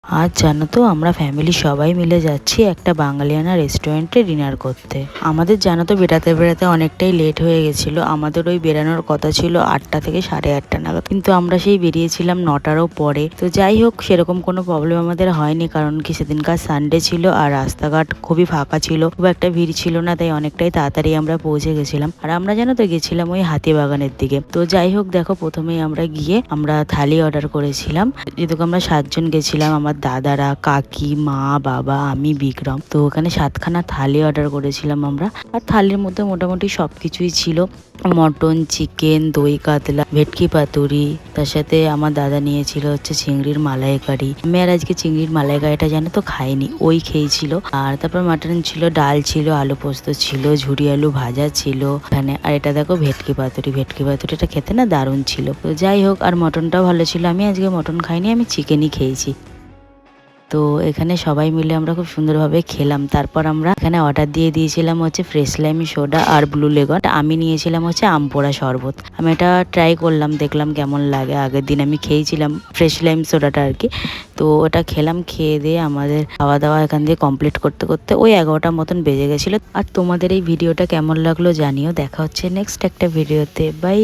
আজ জানো তো আমরা ফ্যামিলি সবাই মিলে যাচ্ছি একটা বাঙালিয়ানা রেস্টুরেন্টে ডিনার করতে। আমাদের জানো তো বেড়াতে বেড়াতে অনেকটাই লেট হয়ে গেছিল। আমাদের ওই বেরানোর কথা ছিল 8টা থেকে 8:30 নাগাদ, কিন্তু আমরা সেই বেরিয়েছিলাম 9টারও পরে। তো যাই হোক, সেরকম কোনো প্রবলেম আমাদের হয়নি, কারণ কি সেদিনকার সানডে ছিল আর রাস্তাঘাট খুবই ফাঁকা ছিল, খুব একটা ভিড় ছিল না, তাই অনেকটাই তাড়াতাড়ি আমরা পৌঁছে গেছিলাম। আর আমরা জানো তো গেছিলাম ওই হাতিবাগানের দিকে। তো যাই হোক, দেখো প্রথমেই আমরা গিয়ে আমরা থালি অর্ডার করেছিলাম। যেহেতু আমরা 7জন গেছিলাম, আমার দাদারা, কাকি, মা, বাবা, আমি, বিক্রম। তো ওখানে 7খানা থালি অর্ডার করেছিলাম আমরা। আর থালির মধ্যে মোটামুটি সবকিছুই ছিল, মটন, চিকেন, দই কাতলা, ভেটকি পাতুরি, তার সাথে আমার দাদা নিয়েছিল হচ্ছে চিংড়ির মালাইকারি। আমি আর আজকে চিংড়ির মালাইকারিটা জানো তো খাইনি, ওই খেয়েছিল। আর তারপর মাটন ছিল, ডাল ছিল, আলু পোস্ত ছিল, ঝুরি আলু ভাজা ছিল এখানে। আর এটা দেখো ভেটকি পাতুরি, ভেটকি পাতুরিটা খেতে না দারুণ ছিল। তো যাই হোক, আর মটনটাও ভালো ছিল। আমি আজকে মটন খাইনি, আমি চিকেনই খেয়েছি। তো এখানে সবাই মিলে আমরা খুব সুন্দরভাবে খেলাম। তারপর আমরা এখানে অর্ডার দিয়ে দিয়েছিলাম হচ্ছে ফ্রেশ লাইম সোডা আর ব্লু লেগন। আমি নিয়েছিলাম হচ্ছে আমপোড়া শরবত। আমি এটা ট্রাই করলাম, দেখলাম কেমন লাগে। আগের দিন আমি খেয়েছিলাম ফ্রেশ লাইম সোডাটা আর কি। তো ওটা খেলাম, খেয়ে দিয়ে আমাদের খাওয়া দাওয়া এখান দিয়ে কমপ্লিট করতে করতে ওই 11টার মতন বেজে গেছিলো। আর তোমাদের এই ভিডিওটা কেমন লাগলো জানিও। দেখা হচ্ছে নেক্সট একটা ভিডিওতে। বাই।